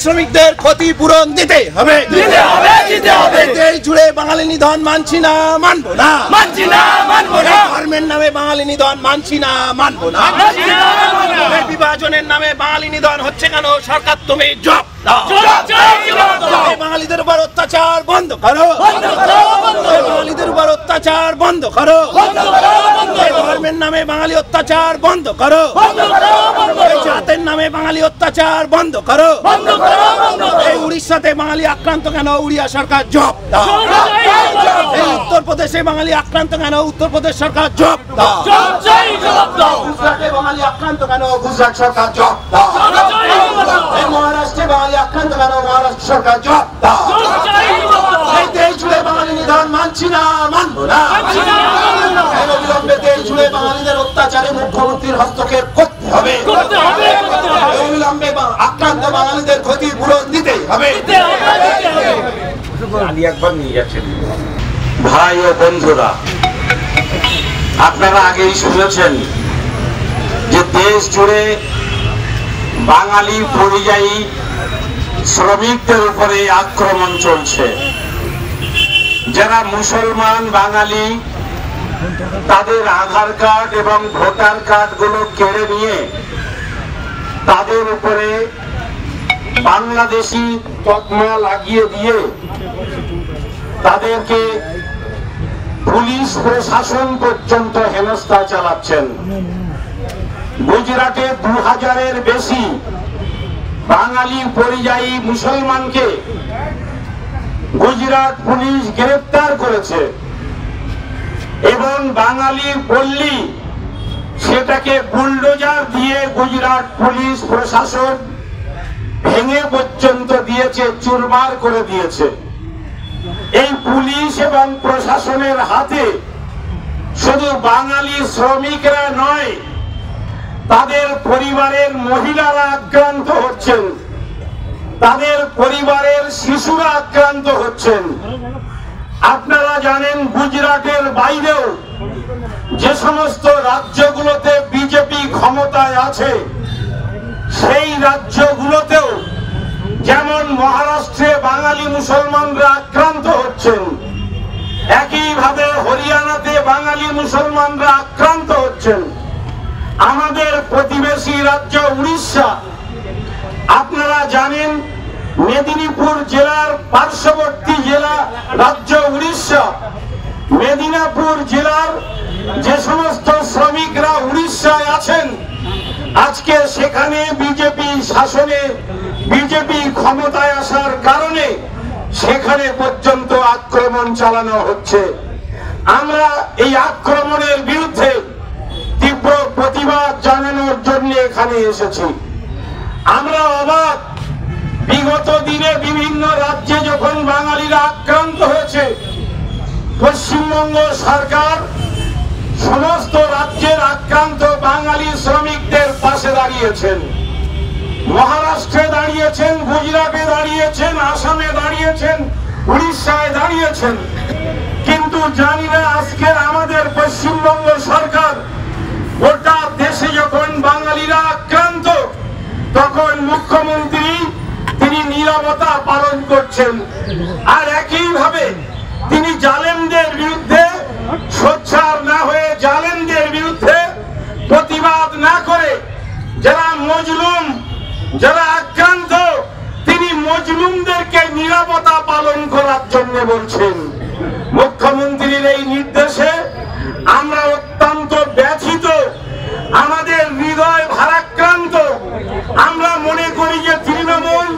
শ্রমিকদের ক্ষতিপূরণ দিতে হবে। দেশ জুড়ে বাঙালি নিধন মানছি না, মানবো না। ধর্মের নামে বাঙালি নিধন মানছি না, মানবো না। বিভাজনের নামে বাঙালি নিধন হচ্ছে কেন? সরকার তুমি জবাব দাও। বাঙালিদের উপর অত্যাচার বন্ধ করো। বাঙালিদের উপর অত্যাচার বন্ধ করো। ধর্মের নামে বাঙালি অত্যাচার বন্ধ করো। জাতের নামে বাঙালি অত্যাচার বন্ধ করো। এই উড়িষ্যাতে বাঙালি আক্রান্ত কেন? উড়িয়া সরকার জবাব দাও। এই উত্তরপ্রদেশে বাঙালি আক্রান্ত কেন? উত্তরপ্রদেশ সরকার জবাব দাও। গুজরাটে বাঙালি আক্রান্ত কেন? গুজরাট সরকার জবাব দাও। এই মহারাষ্ট্রে বাঙালি আক্রান্ত কেন? মহারাষ্ট্র সরকার জবাব দাও। এই দেশ জুড়ে বাঙালি নিধন মানছি না, মানবো না। অবিলম্বে দেশ জুড়ে বাঙালিদের অত্যাচারে মুখ্যমন্ত্রীর হস্তক্ষেপ করতে হবে। অবিলম্বে আক্রান্ত বাঙালিদের ক্ষতিপূরণ দিতেই হবে। ভাই ও বন্ধুরা, আপনারা আগেই শুনেছেন যে দেশ জুড়ে বাঙালি পরিযায়ী শ্রমিকদের উপরে আক্রমণ চলছে। যারা মুসলমান বাঙালি, তাদের আধার কার্ড এবং ভোটার কার্ড গুলো কেড়ে নিয়ে তাদের উপরে বাংলাদেশি তকমা লাগিয়ে দিয়ে তাদেরকে পুলিশ প্রশাসন পর্যন্ত হেনস্থা চালাচ্ছেন। গুজরাটে 2000-এর বেশি বাঙালি পরিযায়ী মুসলমানকে গুজরাট পুলিশ গ্রেফতার করেছে এবং বাঙালি পল্লী সেটাকে বুলডোজার দিয়ে গুজরাট পুলিশ প্রশাসন ভেঙে পর্যন্ত দিয়েছে, চুরমার করে দিয়েছে। এই পুলিশ এবং প্রশাসনের হাতে শুধু বাঙালি শ্রমিকরা নয়, তাদের পরিবারের মহিলারা আক্রান্ত হচ্ছেন, তাদের পরিবারের শিশুরা আক্রান্ত হচ্ছেন। আপনারা জানেন গুজরাটের বাইরেও যে সমস্ত রাজ্যগুলোতে বিজেপি ক্ষমতায় আছে, সেই রাজ্যগুলোতেও যেমন মহারাষ্ট্রে বাঙালি মুসলমানরা আক্রান্ত হচ্ছেন, একইভাবে হরিয়ানাতে বাঙালি মুসলমানরা আক্রান্ত হচ্ছেন। আমাদের প্রতিবেশী রাজ্য উড়িষ্যা, আপনারা জানেন মেদিনীপুর জেলার পার্শ্ববর্তী জেলা রাজ্য উড়িষ্যা, মেদিনীপুর জেলার যে সমস্ত শ্রমিকরা উড়িষ্যায় আছেন, আজকে সেখানে বিজেপি শাসনে, বিজেপি ক্ষমতায় আসার কারণে সেখানে পর্যন্ত আক্রমণ চালানো হচ্ছে। আমরা এই আক্রমণের বিরুদ্ধে তীব্র প্রতিবাদ জানানোর জন্য এখানে এসেছি। আমরা অবাক, বিগত দিনে বিভিন্ন রাজ্যে যখন বাঙালিরা আক্রান্ত হয়েছে, পশ্চিমবঙ্গ সরকার সমস্ত রাজ্যের আক্রান্ত বাঙালি শ্রমিকদের পাশে দাঁড়িয়েছেন। মহারাষ্ট্রে দাঁড়িয়েছেন, গুজরাটে দাঁড়িয়েছেন, আসামে দাঁড়িয়েছেন, উড়িষ্যায় দাঁড়িয়েছেন। কিন্তু জানি না আজকে আমাদের পশ্চিমবঙ্গ সরকার গোটা দেশে যখন বাঙালিরা আক্রান্ত, তখন মুখ্যমন্ত্রী তিনি নীরবতা পালন করছেন। আর একইভাবে তিনি জালেমদের বিরুদ্ধে সোচ্চার না হয়ে, জালেমদের বিরুদ্ধে প্রতিবাদ না করে, যারা মজলুম, যারা আক্রান্ত, তিনি মজলুমদেরকে নীরবতা পালন করার জন্য বলছেন। মুখ্যমন্ত্রীর এই নির্দেশে আমরা অত্যন্ত ব্যথিত, আমাদের হৃদয় ভারাক্রান্ত। আমরা মনে করি যে তৃণমূল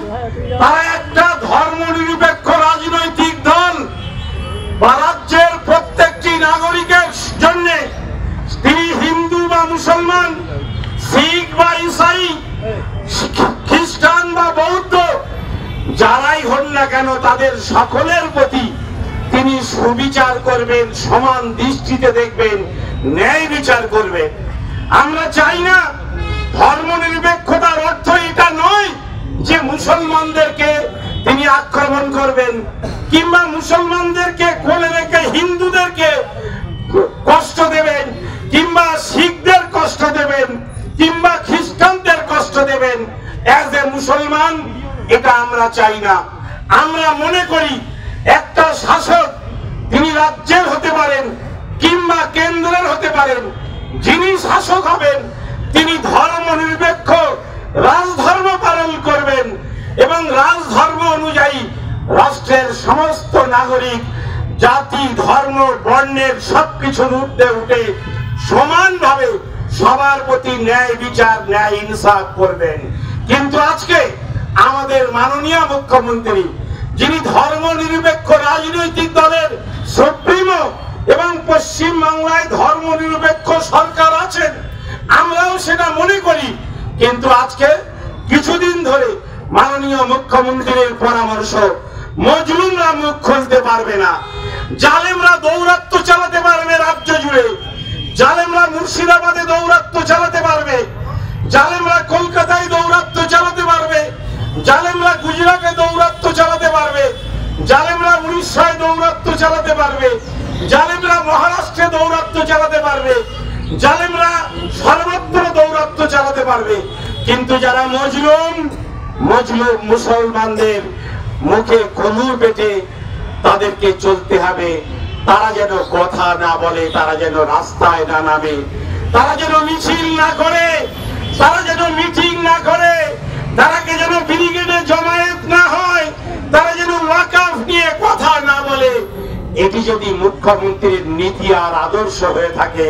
তারা একটা ধর্মনিরপেক্ষ রাজনৈতিক দল, রাজ্যের প্রত্যেকটি নাগরিকের জন্য, তিনি হিন্দু বা মুসলমান, শিখ বা ইসাই, খ্রিস্টান বা বৌদ্ধ, যারাই হন না কেন, তাদের সকলের প্রতি তিনি সুবিচার করবেন, সমান দৃষ্টিতে দেখবেন, ন্যায় বিচার করবেন। আমরা চাই না, ধর্মনিরপেক্ষতার অর্থ এটা নয় যে মুসলমানদেরকে তিনি আক্রমণ করবেন, কিংবা মুসলমানদেরকে কোলে রেখে হিন্দুদেরকে কষ্ট দেবেন, কিংবা শিখদের কষ্ট দেবেন, কিংবা খ্রিস্টানদের কষ্ট দেবেন। অ্যাজ এ মুসলমান, এটা আমরা চাই না। আমরা মনে করি একটা শাসক তিনি রাজ্যের হতে পারেন কিংবা কেন্দ্রের হতে পারেন, যিনি শাসক হবেন তিনি ধর্ম নিরপেক্ষ রাজধর্ম পালন করবেন এবং রাজধর্ম অনুযায়ী রাষ্ট্রের সমস্ত নাগরিক জাতি ধর্ম বর্ণের সবকিছুর ঊর্ধ্বে উঠে সমানভাবে সবার প্রতি ন্যায় বিচার ন্যায় ইনসাফ করবেন। কিন্তু আজকে আমাদের মাননীয় মুখ্যমন্ত্রী, যিনি ধর্ম নিরপেক্ষ রাজনৈতিক দলের সুপ্রিমো এবং পশ্চিম বাংলায় ধর্ম নিরপেক্ষ সরকার আছেন, আমরাও সেটা মনে করি, কিন্তু আজকে কিছুদিন ধরে মাননীয় মুখ্যমন্ত্রীর পরামর্শ মজলুমরা মুখ খুলতে পারবে না, জালেমরা দৌরাত্ম্য চালাতে পারবে রাজ্য জুড়ে, জালেমরা মুর্শিদাবাদে দৌরাত্ম্য চালাতে পারবে, জালেমরা কলকাতায় দৌরাত্ম্য চালাতে পারবে, জালেমরা গুজরাটে দৌরাত্ম্য চালাতে পারবে, জালেমরা উড়িষ্যায় দৌরাত্ম্য চালাতে পারবে, জালেমরা মহারাষ্ট্রে দৌরাত্ম্য চালাতে পারবে, জালেমরা সর্বত্র দৌরাত্ম্য চালাতে পারবে। কিন্তু যারা মজলুম মুসলমানদের মুখে কলুর পেটে তাদেরকে চলতে হবে। তারা যেন কথা না বলে, তারা যেন রাস্তায় না নামে, তারা যেন মিছিল না করে, তারা যেন মিটিং না করে, তারা যেন ব্রিগেডে জমায়েত না হয়, তারা যেন ওয়াকফ নিয়ে কথা না বলে। এটি যদি মুখ্যমন্ত্রীর নীতি আর আদর্শ হয়ে থাকে,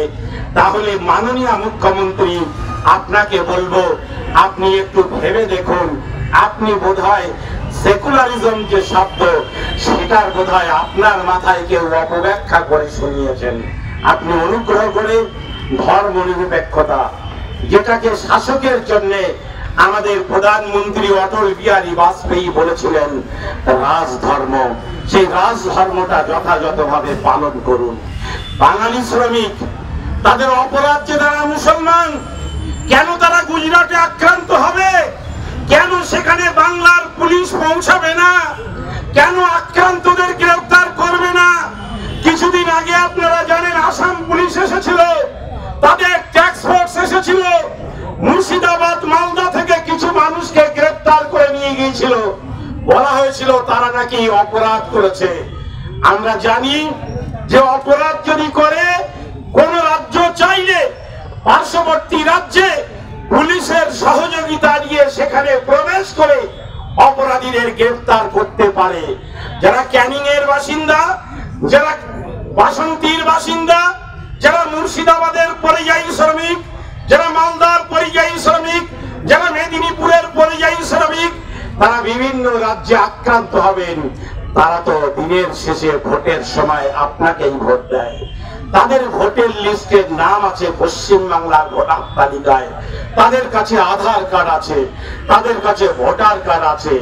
তাহলে মাননীয় মুখ্যমন্ত্রী আপনাকে বলবো, আপনি একটু ভেবে দেখুন। আপনি বোধহয় সেকুলারিজম যে শব্দ, সেটার বোধহয় আপনার মাথায় কেউ অপব্যাখ্যা করে শুনিয়েছেন। আপনি অনুগ্রহ করে ধর্ম নিরপেক্ষতা, যেটাকে শাসকের জন্য আমাদের প্রধানমন্ত্রী অটল বিহারী বাজপেয়ী বলেছিলেন রাজধর্ম, সেই রাজধর্মটা যথাযথভাবে পালন করুন। বাঙালি শ্রমিক, তাদের অপরাধ যে তারা মুসলমান, কেন তারা গুজরাটে আক্রান্ত হবে? কেন সেখানে বাংলার পুলিশ পৌঁছাবে না? কেন আক্রান্তদের গ্রেফতার করবে না? কিছুদিন আগে আপনারা জানেন আসাম পুলিশ এসেছিল, তাদের ট্যাক্স ফোর্স এসেছিল, মুর্শিদাবাদ মালদা থেকে কিছু মানুষকে গ্রেফতার করে নিয়ে গিয়েছিল। বলা হয়েছিল তারা নাকি অপরাধ করেছে। আমরা জানি যে অপরাধ যদি করে, কোন রাজ্য চাইলে পার্শ্ববর্তী রাজ্যে পুলিশের সহযোগিতা নিয়ে সেখানে প্রবেশ করে অপরাধীদের গ্রেফতার করতে পারে। যারা ক্যানিং এর বাসিন্দা, যারা বাসন্তীর বাসিন্দা, যারা মুর্শিদাবাদের পরিযায়ী শ্রমিক, যারা মালদার পরিযায়ী শ্রমিক, যারা মেদিনীপুরের পরিযায়ী শ্রমিক, তারা বিভিন্ন রাজ্যে আক্রান্ত হবেন। তারা তো দিনের শেষে ভোটের সময় আপনাকেই ভোট দেয়। তাদের ভোটের লিস্টের নাম আছে পশ্চিম বাংলার ভোটার তালিকায়, তাদের কাছে আধার কার্ড আছে, তাদের কাছে ভোটার কার্ড আছে।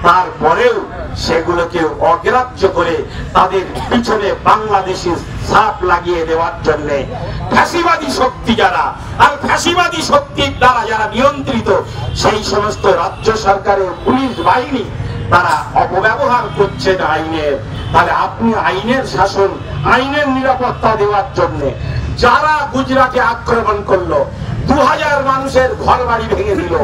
তারপরেও সেগুলোকে অগ্রাহ্য করে তাদের পিছনে বাংলাদেশি ছাপ লাগিয়ে দেওয়ার জন্য ফ্যাসিবাদী শক্তি যারা, আর ফ্যাসিবাদী শক্তির দ্বারা যারা নিয়ন্ত্রিত সেই সমস্ত রাজ্য সরকারের পুলিশ বাহিনী, তারা অপব্যবহার করছেন আইনের। তাহলে আপনি আইনের শাসন, আইনের নিরাপত্তা দেওয়ার জন্য যারা গুজরাটে আক্রমণ করলো, 2000 মানুষের ঘর বাড়ি ভেঙে দিল,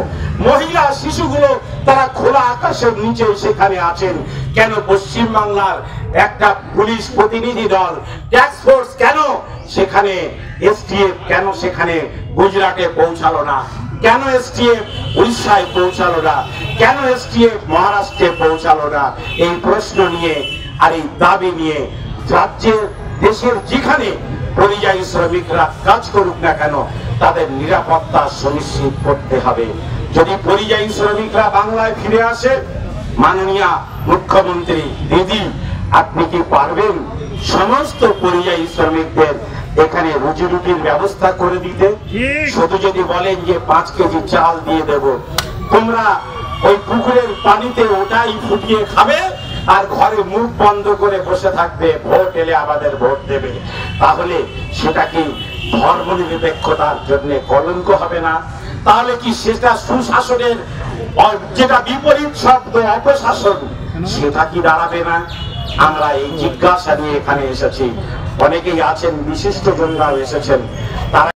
মহিলা শিশুগুলো তারা খোলা আকাশের নিচে সেখানে আছেন, কেন পশ্চিম বাংলার একটা পুলিশ প্রতিনিধি দল ট্যাক্স ফোর্স কেন সেখানে, এসটিএফ কেন সেখানে গুজরাটে পৌঁছালো না? কেন এসটিএফ উড়িষ্যায় পৌঁছালো না? কেন এসটিএফ মহারাষ্ট্রে পৌঁছালো না? এই প্রশ্ন নিয়ে আর এই দাবি নিয়ে রাজ্যের দেশের যেখানে পরিযায়ী শ্রমিকরা কাজ করুক না কেন, তাদের নিরাপত্তা সুনিশ্চিত করতে হবে। যদি পরিযায়ী শ্রমিকরা বাংলায় ফিরে আসে, মাননীয় মুখ্যমন্ত্রী দিদি, আপনি কি পারবেন সমস্ত পরিযায়ী শ্রমিকদের এখানে রুজি রুটির ব্যবস্থা করে দিতে? শুধু যদি বলেন যে 5 কেজি চাল দিয়ে দেব, তোমরা ওই পুকুরের পানিতে ওটাই ফুটিয়ে খাবে আর ঘরে মুখ বন্ধ করে বসে থাকবে, ভোট এলে আমাদের ভোট দেবে, তাহলে সেটা কি ধর্ম নিরপেক্ষতার জন্য কলঙ্ক হবে না? তাহলে কি সেটা সুশাসনের যেটা বিপরীত শব্দ অপশাসন, সেটা কি দাঁড়াবে না? আমরা এই জিজ্ঞাসা নিয়ে এখানে এসেছি। অনেকেই আছেন, বিশিষ্ট জনরাও এসেছেন, তারা